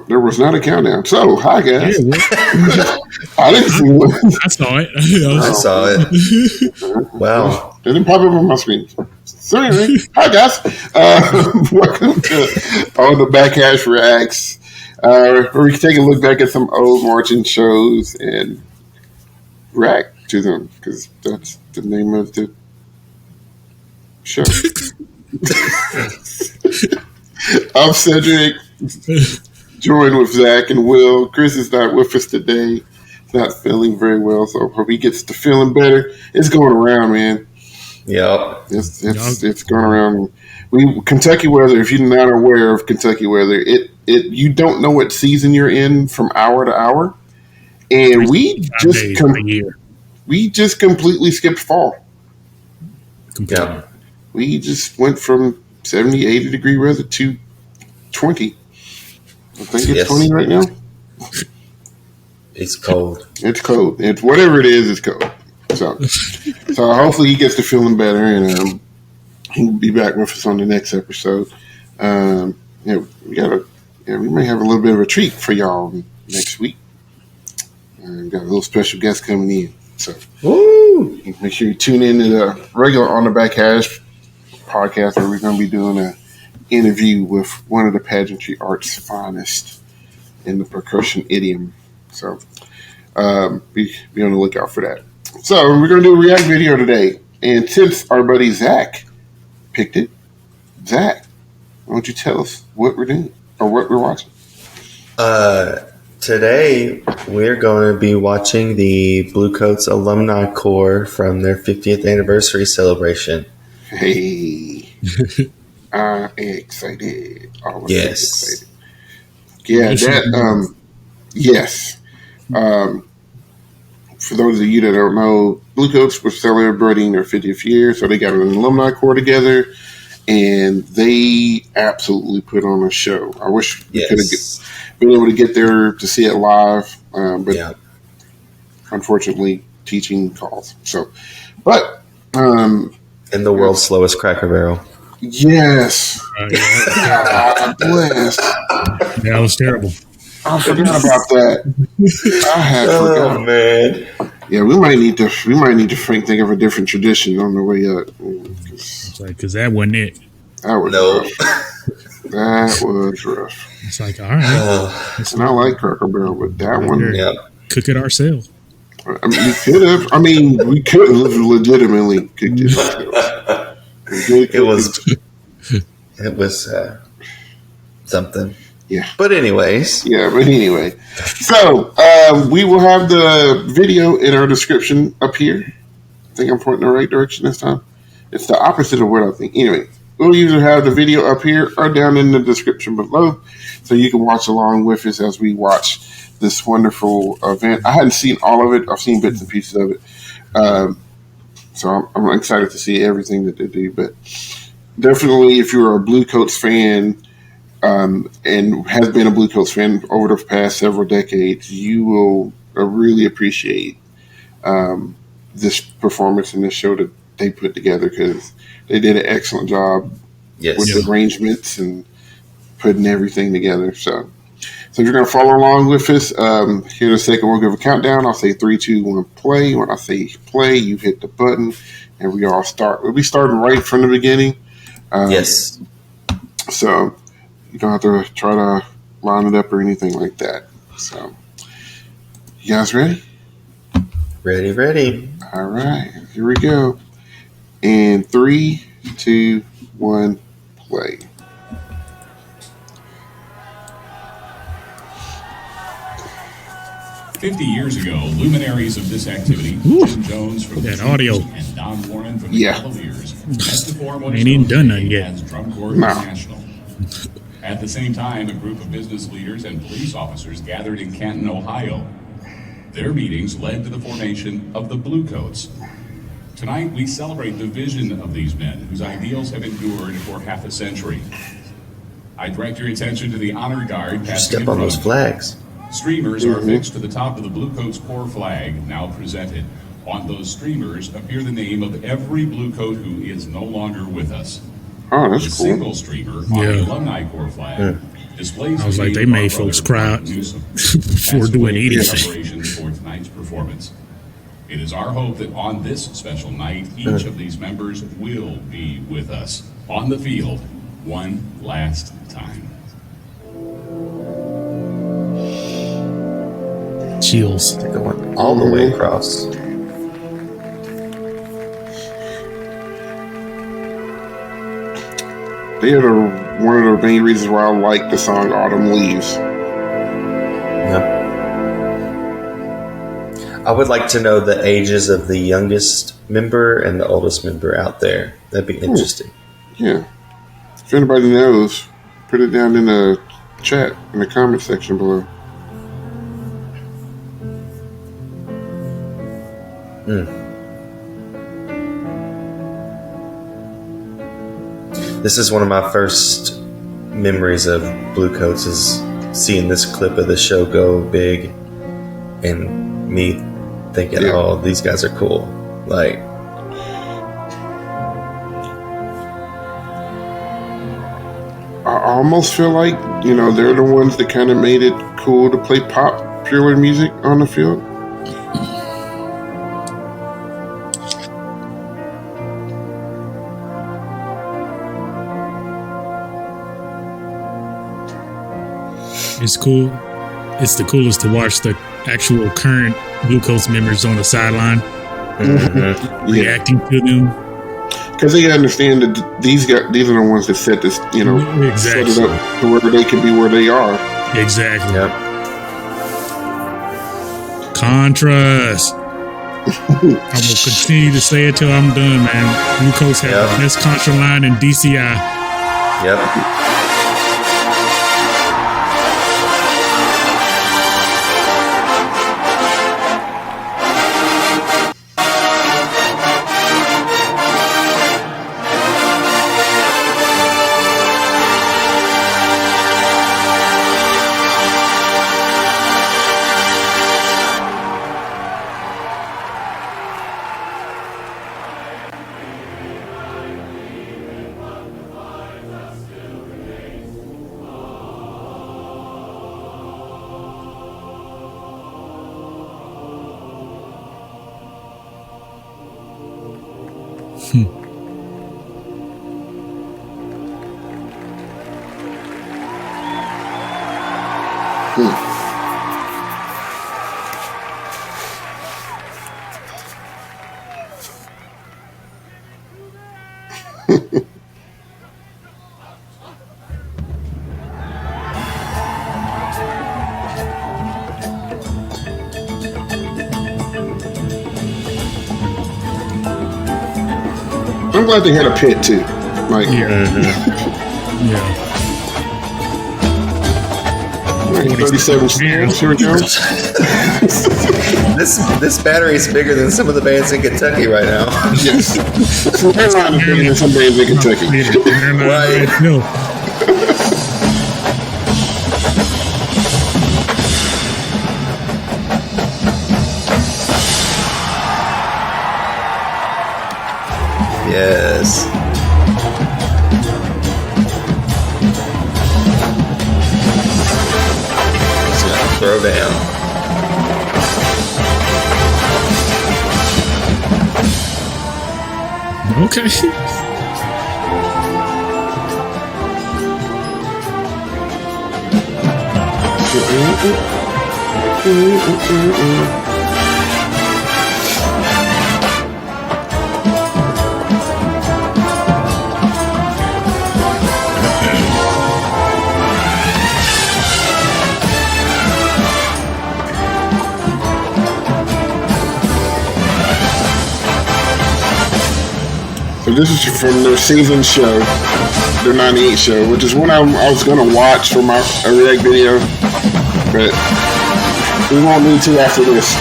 Nope, there was not a countdown. So, hi guys. Yeah, I didn't see one. I saw it. I saw it. Wow. Didn't pop up on my screen. So anyway, hi guys. Welcome to On the Backhash Reacts, where we take a look back at some old marching shows and react to them, because that's the name of the show. I'm Cedric, joined with Zach and Will. Chris is not with us today. He's not feeling very well, so hope he gets to feeling better. It's going around, man. Yep. It's going around. Kentucky weather. If you're not aware of Kentucky weather, you don't know what season you're in from hour to hour, and we just completely skipped fall. Yeah. We just went from 70, 80 degree weather to 20. I think it's 20 right now. It's cold. It's cold. It's whatever it is. It's cold. So hopefully he gets to feeling better, and he'll be back with us on the next episode. We may have a little bit of a treat for y'all next week. Got a little special guest coming in. So make sure you tune in to the regular On the Backhash podcast, where we're going to be doing an interview with one of the pageantry art's finest in the percussion idiom. So be on the lookout for that. So we're going to do a React video today. And since our buddy Zach picked it, Zach, why don't you tell us what we're doing or what we're watching? Today, we're going to be watching the Bluecoats Alumni Corps from their 50th anniversary celebration. Hey, I'm excited. Yes. Excited. Yeah, yes. For those of you that don't know, Bluecoats was celebrating their 50th year, so they got an alumni corps together, and they absolutely put on a show. I wish we could have been able to get there to see it live, but unfortunately, teaching calls. So, but and the world's slowest Cracker Barrel. Yes. God bless. That was terrible. I forgot about that. I had forgot. Oh man. Yeah, we might need to think of a different tradition on the way up. It's like, because that wasn't it. That was rough. That was rough. It's like, all right. And I like Cracker Barrel, but that one, cook it ourselves. I mean, we could have. We could have legitimately cooked it ourselves. It was something. Yeah. But anyways. Yeah, but anyway. So, we will have the video in our description up here. I think I'm pointing in the right direction this time. It's the opposite of what I think. Anyway, we'll usually have the video up here or down in the description below, so you can watch along with us as we watch this wonderful event. I hadn't seen all of it. I've seen bits and pieces of it. So I'm excited to see everything that they do. But definitely, if you're a Bluecoats fan, and has been a Bluecoats fan over the past several decades, you will really appreciate this performance and this show that they put together, because they did an excellent job with the arrangements and putting everything together. So if you're going to follow along with us, here in a second, we'll give a countdown. I'll say 3, 2, 1, play. When I say play, you hit the button, and we all start. We'll be starting right from the beginning. Yes. So you don't have to try to line it up or anything like that. So, you guys ready? Ready. All right, here we go. And 3, 2, 1, play. "50 years ago, luminaries of this activity, Jim Jones from that audio and Don Warren from the Cavaliers, had to form what ain't even done nothing yet. as Drum Corps International. At the same time, a group of business leaders and police officers gathered in Canton, Ohio. Their meetings led to the formation of the Bluecoats. Tonight, we celebrate the vision of these men, whose ideals have endured for half a century. I direct your attention to the honor guard passing Step on those flags. Streamers are affixed to the top of the Bluecoats Corps flag, now presented. On those streamers appear the name of every Bluecoat who is no longer with us. Oh, that's The cool. single streamer on the Alumni Corps flag displays I was the like, they name of made our folks brother, cry Ron Newsom, before passed doing away in anything. preparation for tonight's performance. It is our hope that on this special night, each of these members will be with us on the field one last time. Chills. They're going all the way across. They are one of the main reasons why I like the song Autumn Leaves. Yep. I would like to know the ages of the youngest member and the oldest member out there. That'd be interesting. Yeah. If anybody knows, put it down in the chat, in the comment section below. This is one of my first memories of Bluecoats is seeing this clip of the show go big and me thinking, oh, these guys are cool. Like, I almost feel like, they're the ones that kind of made it cool to play popular music on the field. It's cool. It's the coolest to watch the actual current Bluecoats members on the sideline reacting to them. Because they understand that these are the ones that set this, set it up to where they can be where they are. Exactly. yep. Contrast. I will continue to say it till I'm done, man. Bluecoats have the best contra line in DCI. Yep. I'm glad they had a pit too. Like, Yeah. 37 stands. Here we go. This battery is bigger than some of the bands in Kentucky right now. Yes. Airline is bigger than some bands in Kentucky. Right. No. Yes. Just gonna throw down. Okay. So this is from their season show, their 98 show, which is one I was going to watch for my React video, but we won't need to after this.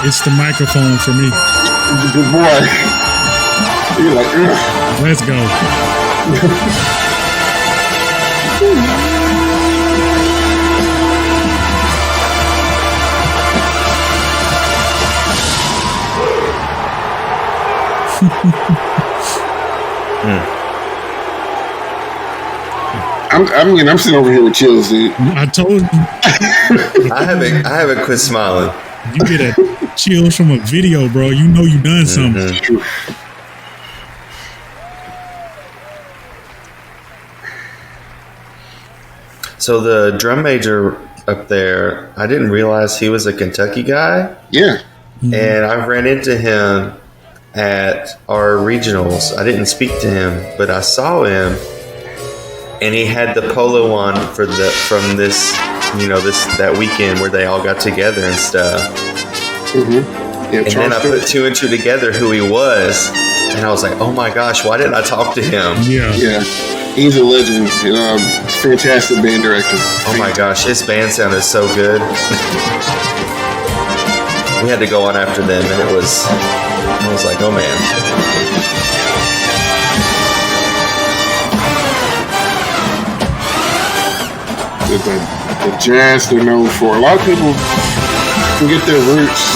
It's the microphone for me. Good boy. You're like, ugh. Let's go. I'm sitting over here with chills, dude. I told you. I haven't quit smiling. You get a chills from a video, bro. You know you done something. So the drum major up there, I didn't realize he was a Kentucky guy. Yeah. And I ran into him at our regionals. I didn't speak to him, but I saw him, and he had the polo on from this, that weekend where they all got together and stuff. Yeah, and then I put two and two together who he was, and I was like, oh my gosh, why didn't I talk to him? Yeah. He's a legend. Fantastic band director. Oh my gosh, his band sounded so good. We had to go on after them, and I was like, oh man. The jazz they're known for. A lot of people forget their roots.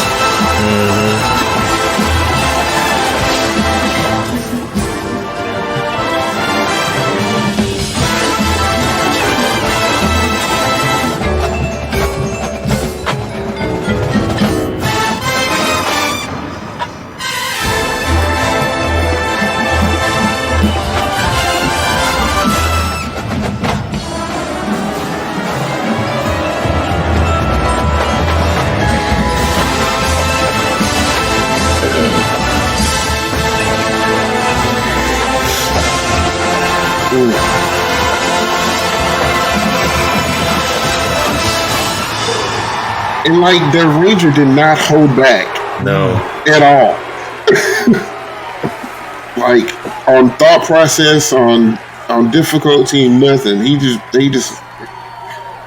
And like the Ranger did not hold back. No. At all. Like on thought process, on difficulty, nothing. They just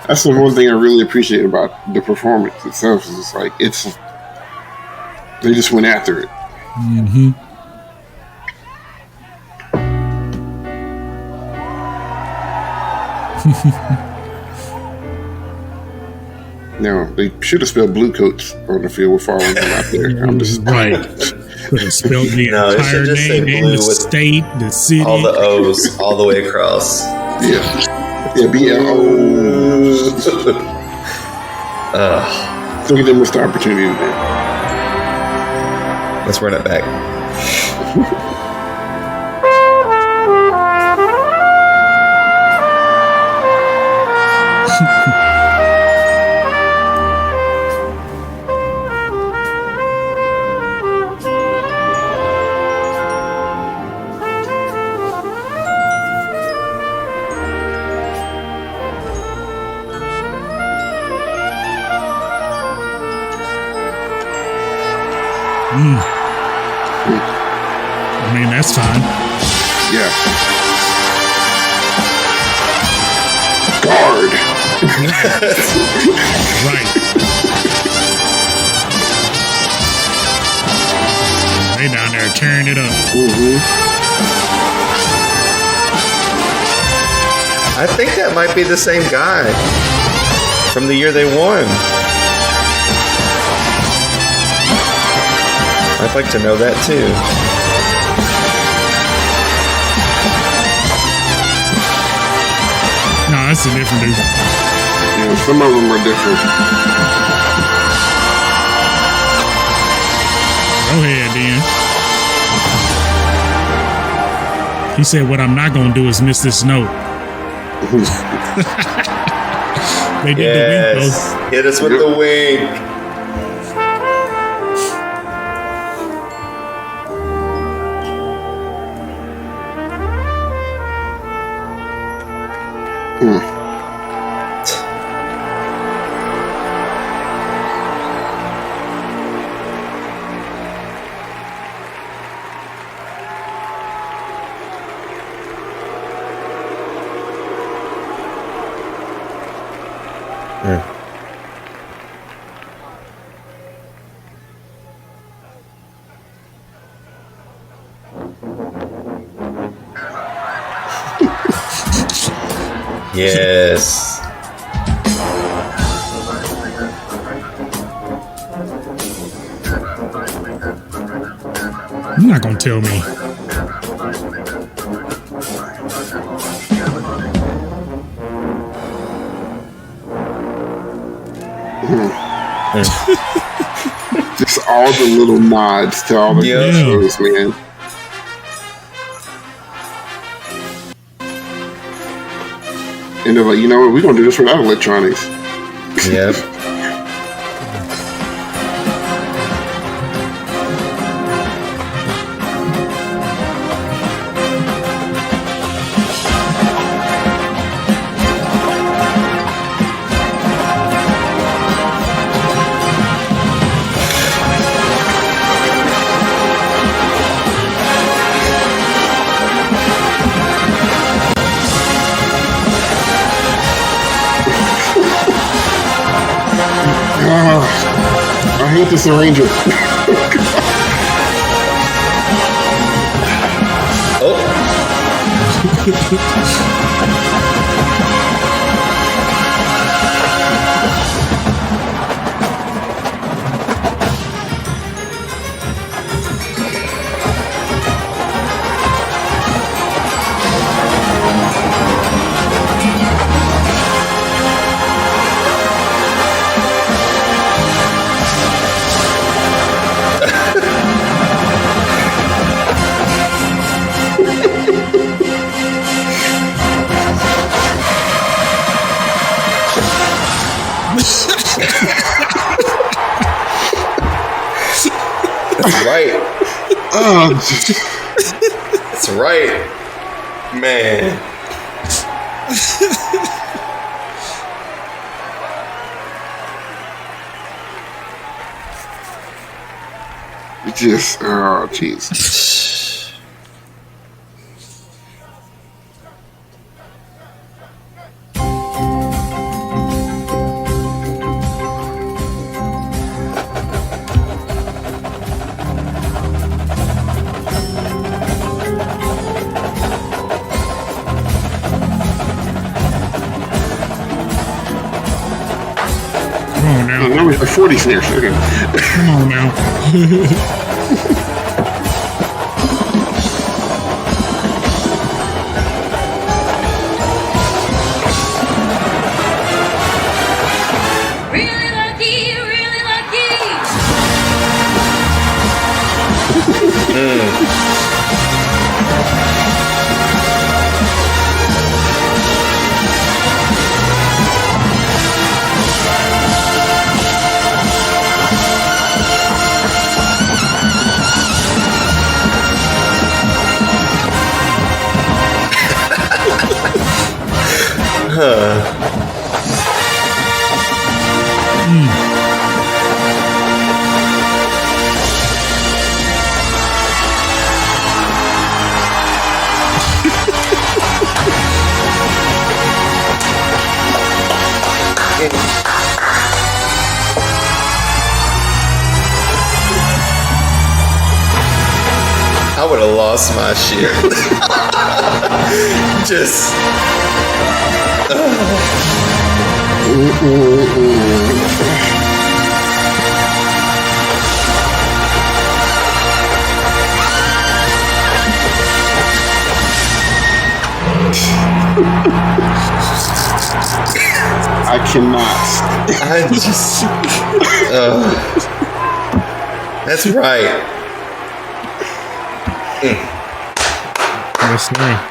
that's the one thing I really appreciate about the performance itself is it's like they just went after it. No, they should have spelled Bluecoats on the field. We're following them out there. I'm just right. Could have spelled the entire name and the state, the city, all the O's, all the way across. Yeah, BLO. So give them missed the opportunity there. Let's run it back. I mean, that's fine. Yeah. Guard. Right. They down there tearing it up. I think that might be the same guy from the year they won. I'd like to know that too. No, that's a different dude. Yeah, some of them are different. Go ahead, Dan. He said, what I'm not going to do is miss this note. They did the wink, though. Hit us with the wink. Yes. You're not gonna tell me. Just all the little nods to all the Yeah. shows, man. And they're like, you know what? We're gonna do this without electronics. Yep. I hate this arranger. Oh. That's right. Oh, That's right. Man. just, oh, jeez. Come on now. Now we have 40 snares. Okay. Come on now. Really lucky, really lucky. I would have lost my shit. Just. I cannot. I just. That's right. Yes, sir.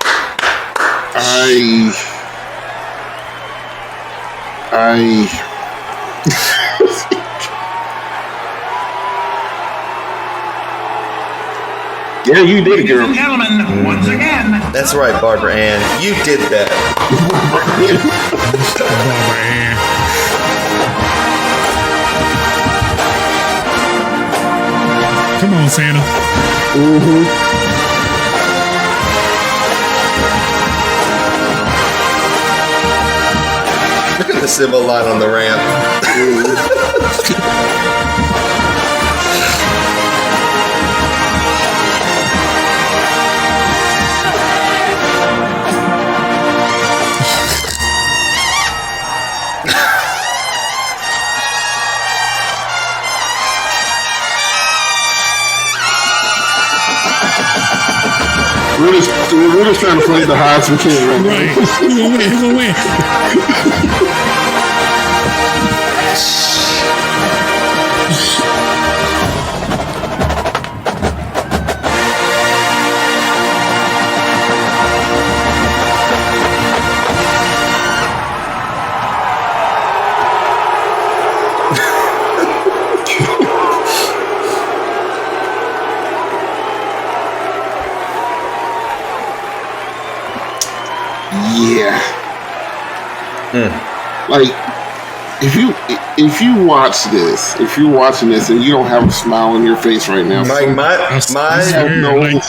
Yeah, you did it, Ladies girl. and gentlemen, once again, That's right, Barbara Ann. You did that. Barbara Ann. Come on, Santa. Look at the civil light on the ramp. We're just trying to play the highest we can right now. Right. Who gonna win? Who gonna win? Yeah. Like, if you watch this, if you're watching this and you don't have a smile on your face right now, My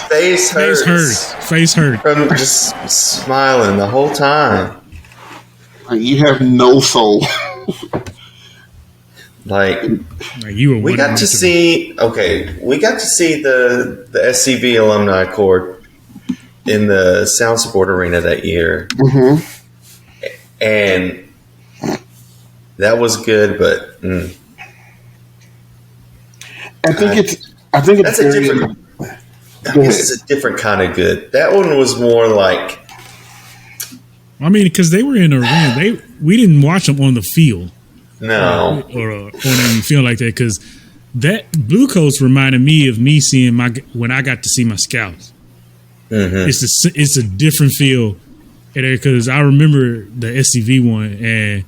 face hurts. Face hurt. From just smiling the whole time. like, you have no soul. Like, you were we got to see the SCV Alumni Corps in the Sound Support Arena that year. Mm-hmm. And that was good, but I think it's that's a different. I guess it's a different kind of good. That one was more like. I mean, because they were in the arena, we didn't watch them on the field. No, or on any field like that, because that Bluecoats reminded me of me seeing when I got to see my scouts. Mm-hmm. It's a different feel, because I remember the SCV one, and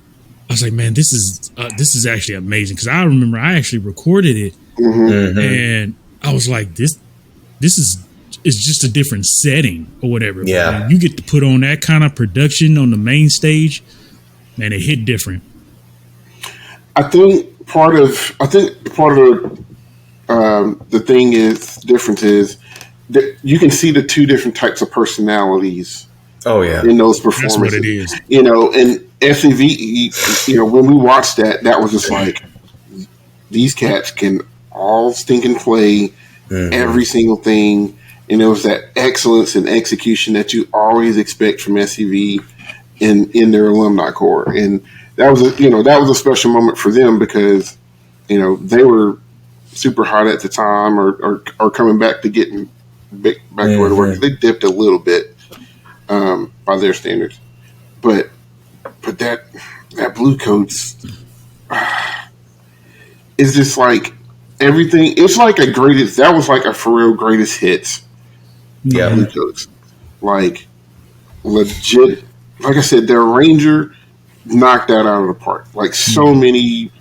I was like, man, this is actually amazing, because I remember I actually recorded it, and I was like, this is it's just a different setting or whatever. Yeah, but you get to put on that kind of production on the main stage, man, it hit different. I think part of the thing is difference is that you can see the two different types of personalities. Oh yeah, in those performances. That's what it is. And FCV, when we watched that was just like, these cats can all stinking play every single thing, and it was that excellence and execution that you always expect from SCV in their alumni corps, and that was a special moment for them because they were super hot at the time or coming back to getting back to where they were. They dipped a little bit by their standards, but that Bluecoats is just like everything. It's like that was like a for real greatest hits. Yeah, Bluecoats, like legit. Like I said, their Ranger knocked that out of the park. Like so many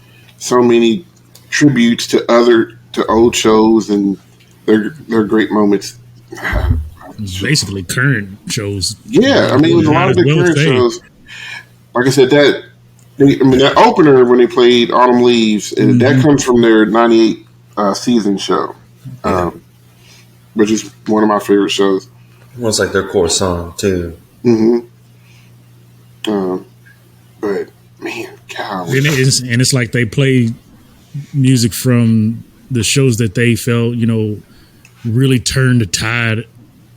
tributes to old shows and their great moments. Basically current shows. Yeah, I mean, it was a lot of the current shows. Like I said, that opener when they played Autumn Leaves, that comes from their '98 season show, which is one of my favorite shows. Almost like their core song too. Mm-hmm. But man, golly. And it's like they play music from the shows that they felt, really turned the tide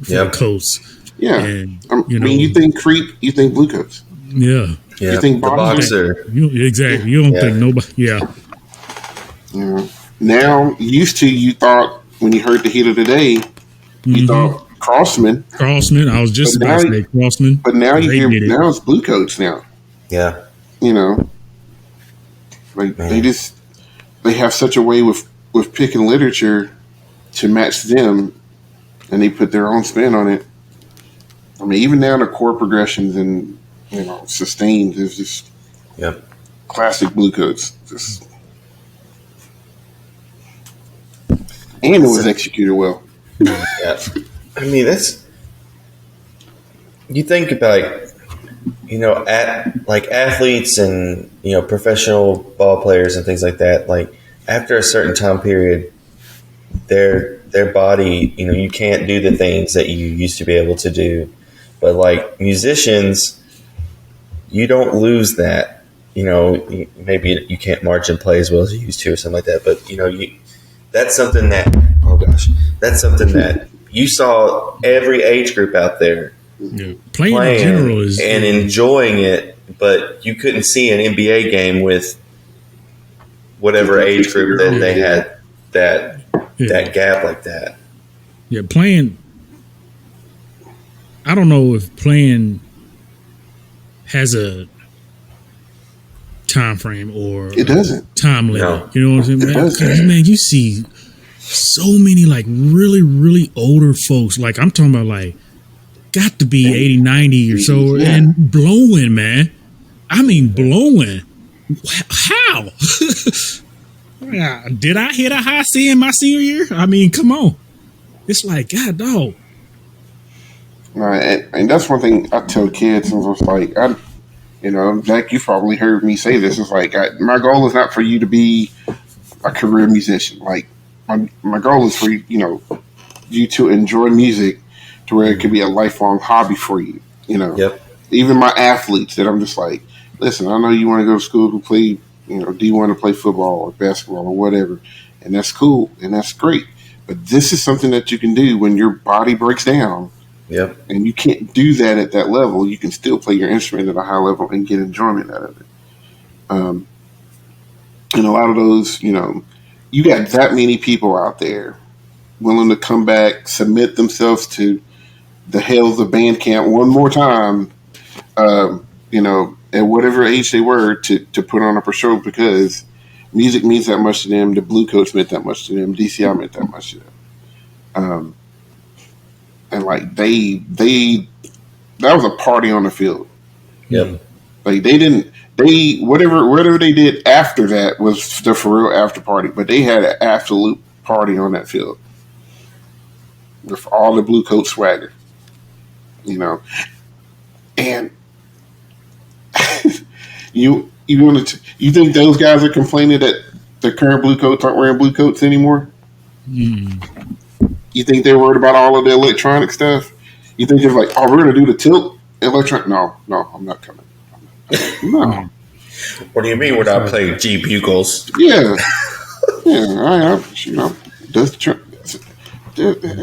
for the coast. Yeah. And, you think Creep, you think Bluecoats. Yeah. You think the Boxer. Exactly. You don't think nobody. Yeah. Now, you thought when you heard the Heat of the Day, you thought Crossman. I was just about to say Crossman. But now now it's Bluecoats now. Yeah. They have such a way with picking literature to match them, and they put their own spin on it. I mean, even now the chord progressions and sustained is just classic Bluecoats. And it was executed well. Yeah. I mean, you think about, athletes and, professional ball players and things like that, like after a certain time period, their body, you can't do the things that you used to be able to do. But like musicians, you don't lose that. Maybe you can't march and play as well as you used to or something like that. But, that's something that you saw every age group out there playing in general is and enjoying it, but you couldn't see an NBA game with whatever age group that they had that gap like that. Yeah, playing I don't know if playing has a time frame or It doesn't. time limit. No. You know what I'm saying? It doesn't. 'Cause, man, you see so many like really, really older folks. Like I'm talking about like got to be 80, 90 or so Yeah. and blowing, man. I mean blowing. How? Did I hit a high C in my senior year? I mean, come on. It's like, God, dog. Right, and that's one thing I tell kids. And it's like, Jack, you probably heard me say this. It's like, my goal is not for you to be a career musician. Like, my goal is for you to enjoy music to where it could be a lifelong hobby for you. Yep. Even my athletes that I'm just like, listen, I know you want to go to school to play, do you want to play football or basketball or whatever, and that's cool and that's great. But this is something that you can do when your body breaks down. Yep. And you can't do that at that level. You can still play your instrument at a high level and get enjoyment out of it. And a lot of those, you got that many people out there willing to come back, submit themselves to the hells of band camp one more time, at whatever age they were to put on up a show because music means that much to them. The Bluecoats meant that much to them. DCI meant that much to them. And like that was a party on the field. Yep. Like whatever they did after that was the for real after party, but they had an absolute party on that field with all the blue coat swagger, and you think those guys are complaining that the current blue coats aren't wearing blue coats anymore? You think they're worried about all of the electronic stuff? You think they're like, oh, we're going to do the tilt electronic? No, I'm not coming. No. What do you mean we're not playing G bugles? Yeah. It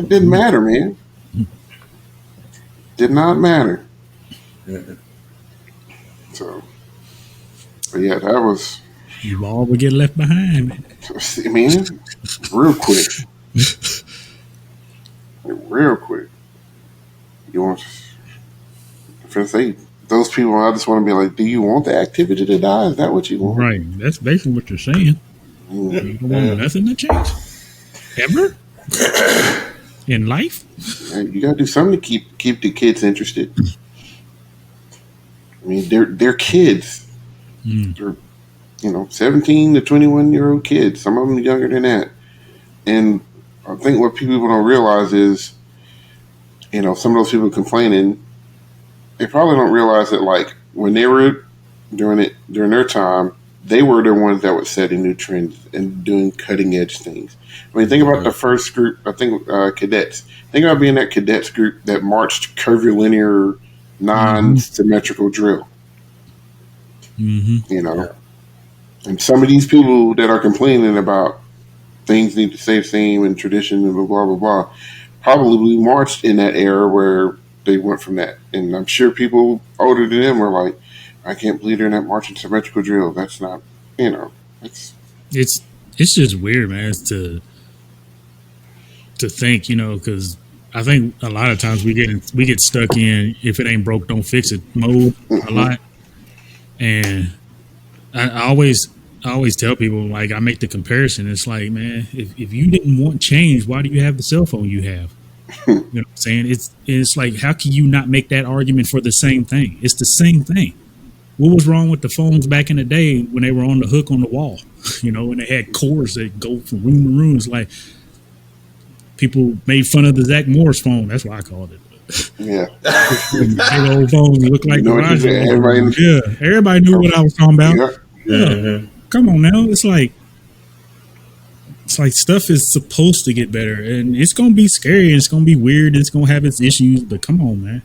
didn't matter, man. Did not matter. So, but yeah, that was. You all would get left behind, man. Man, real quick. Real quick. You want to say those people? I just want to be like, do you want the activity to die? Is that what you want? Right. That's basically what you're saying. You don't want nothing to change ever in life. You got to do something to keep the kids interested. I mean, they're kids. They're 17 to 21-year-old kids. Some of them younger than that. And I think what people don't realize is, some of those people complaining, they probably don't realize that like when they were during their time, they were the ones that were setting new trends and doing cutting edge things. I mean, think about the first group. I think cadets. Think about being that cadets group that marched curvilinear, non-symmetrical drill. And some of these people that are complaining about things need to stay the same and tradition and blah, blah, blah, probably marched in that era where they went from that. And I'm sure people older than them were like, I can't believe they're not marching symmetrical drill. That's not, it's just weird, man, to think, because I think a lot of times we get stuck in if it ain't broke, don't fix it mode a lot. And I always tell people, like, I make the comparison. It's like, man, if you didn't want change, why do you have the cell phone you have? You know what I'm saying? It's like, how can you not make that argument for the same thing? It's the same thing. What was wrong with the phones back in the day when they were on the hook on the wall? And they had cords that go from room to room. It's like people made fun of the Zach Morris phone. That's what I called it. Yeah. Big old phones look like garage. Everybody knew what I was talking about. Yeah. Come on now. It's like stuff is supposed to get better, and it's gonna be scary, and it's gonna be weird, and it's gonna have its issues, but come on, man.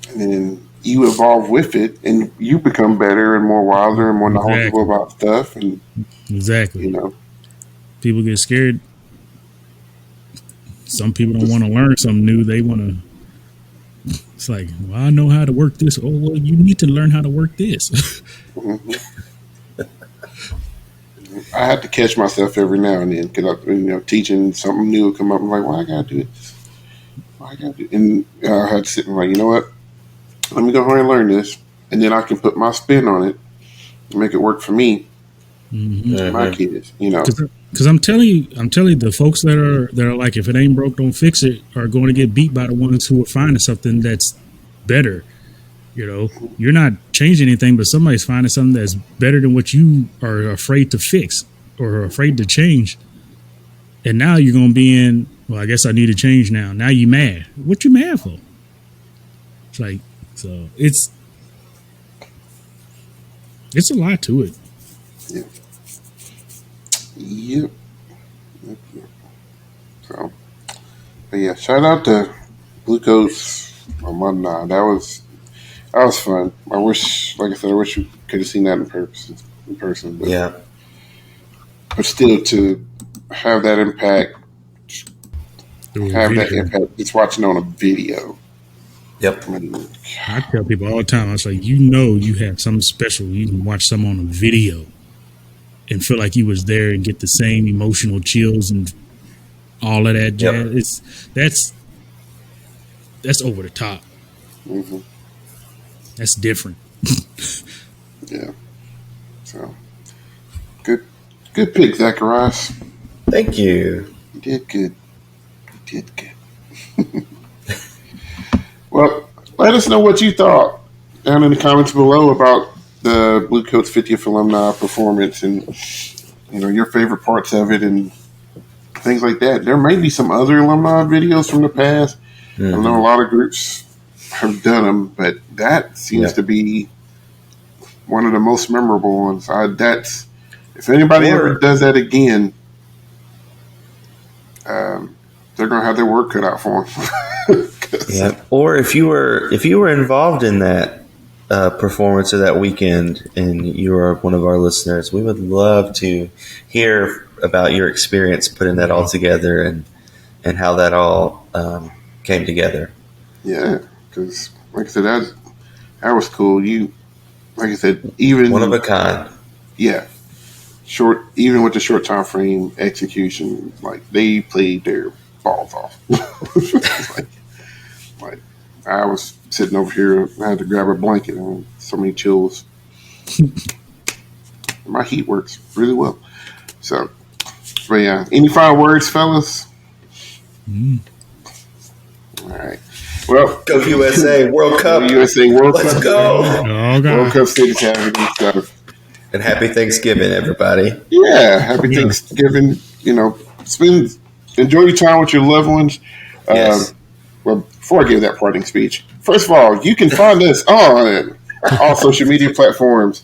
And then you evolve with it, and you become better and more wiser and more knowledgeable about stuff. And exactly, people get scared. Some people don't want to learn something new. They want to. It's like, well, I know how to work this. Oh, well, you need to learn how to work this. I have to catch myself every now and then because teaching something new will come up. I'm like, well, I gotta do it. I got to, and I had to sit and like, you know what? Let me go ahead and learn this, and then I can put my spin on it and make it work for me, and my kids. You know, Because I'm telling you, the folks that are like, if it ain't broke, don't fix it, are going to get beat by the ones who are finding something that's better. You know, you're not changing anything, but somebody's finding something that's better than what you are afraid to fix or afraid to change. And now you're going to be in, well, I guess I need to change now. Now you mad. What you mad for? It's like, so it's a lot to it. yeah, yep. So, but yeah, shout out to Bluecoats Alumni. That was fun. I wish, like I said, I wish you could have seen that in person. But, Yeah. but still, to have that impact, just watching on a video. Yep. I mean, I tell people all the time, I was like, you have something special. You can watch something on a video and feel like you was there and get the same emotional chills and all of that jazz. Yep. That's over the top. mm-hmm. That's different. Yeah. So, good pick, Zacharias. Thank you. You did good. Well, let us know what you thought down in the comments below about the Bluecoats 50th alumni performance and, you know, your favorite parts of it and things like that. There may be some other alumni videos from the past. I know a lot of groups have done them, but that seems to be one of the most memorable ones. If anybody ever does that again, they're gonna have their work cut out for them. Yeah. Or if you were involved in that performance or that weekend, and you are one of our listeners, we would love to hear about your experience putting that all together and how that all came together. Yeah, because like I said, that was cool. You, like I said, even one of a kind. Yeah, even with the short time frame execution, like they played their balls off. like I was sitting over here, I had to grab a blanket and so many chills. My heat works really well. So, but yeah, any final words, fellas? All right. Well, go USA World Cup. USA World Cup. Let's go. World Cup City's happening. So. And happy Thanksgiving, everybody. Yeah, happy Thanksgiving. You know, enjoy your time with your loved ones. Yes. Well, before I give that parting speech, first of all, you can find us on all social media platforms: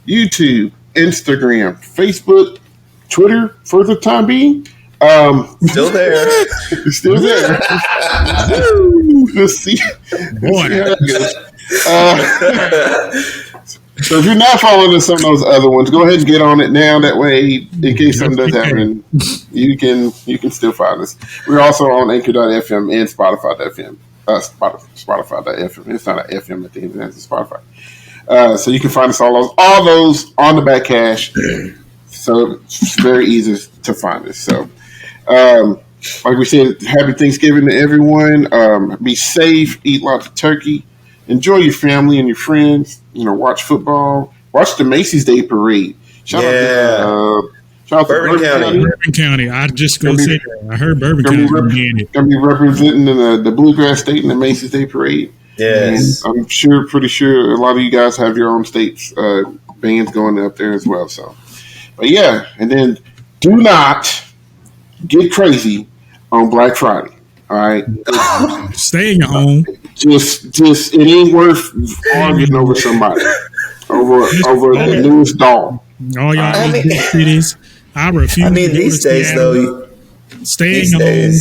YouTube, Instagram, Facebook, Twitter. For the time being, still there. Still there. Let's see. Boy. So if you're not following us on those other ones, go ahead and get on it now. That way, in case something does happen, you can still find us. We're also on Anchor.fm and Spotify.fm. Spotify.fm. It's not an FM at the end. It's Spotify. So you can find us all those on the back hash. So it's very easy to find us. So, like we said, happy Thanksgiving to everyone. Be safe. Eat lots of turkey. Enjoy your family and your friends. You know, watch football. Watch the Macy's Day Parade. Shout out to Bourbon County. Bourbon County. I just go say that. I heard Bourbon County being it. Gonna be representing the Bluegrass State in the Macy's Day Parade. Yes, and I'm pretty sure a lot of you guys have your own states bands going up there as well. So, but yeah, and then do not get crazy on Black Friday. All right, stay in your home. Just it ain't worth arguing over somebody over the newest doll. All y'all cities. I refuse. I mean, these days though, stay in your home.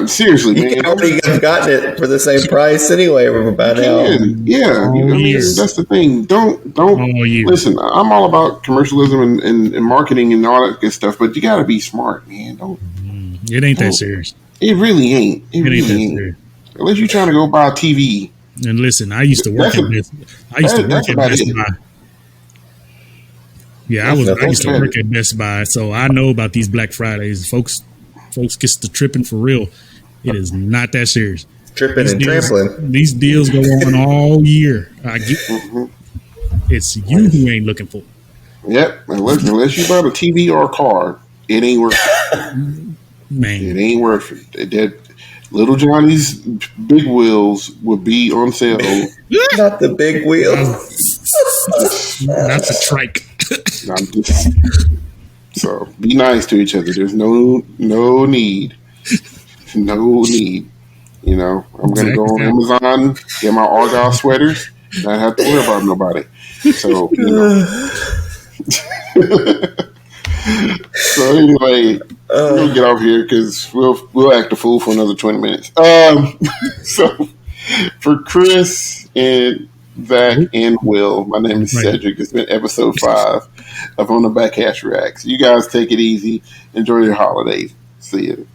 Seriously, man, you already have gotten it for the same price anyway by now. Yeah, I mean, that's the thing. Don't listen. I'm all about commercialism and marketing and all that good stuff, but you got to be smart, man. Don't. It ain't that serious. It really ain't. It really ain't that ain't. serious. Unless you're trying to go buy a TV. And listen, I used to work at Best Buy. Yeah, I used to work at Best Buy, so I know about these Black Fridays. Folks gets to tripping for real. It is not that serious. Tripping and trampling. These deals go on all year. I get. It's you who ain't looking for it. Yep. Unless you bought a TV or a car, it ain't worth it. Man, It ain't worth it. That Little Johnny's big wheels would be on sale. Not the big wheel. not the trike. So be nice to each other. There's no need. No need. You know, I'm going to go on Amazon, get my Argyle sweaters, not have to worry about nobody. So, you know. So anyway, we're going to get off here because we'll act a fool for another 20 minutes. So for Chris and Zach and Will, my name is Cedric. It's been episode 5 of On the Back Hash Reacts. You guys take it easy. Enjoy your holidays. See you.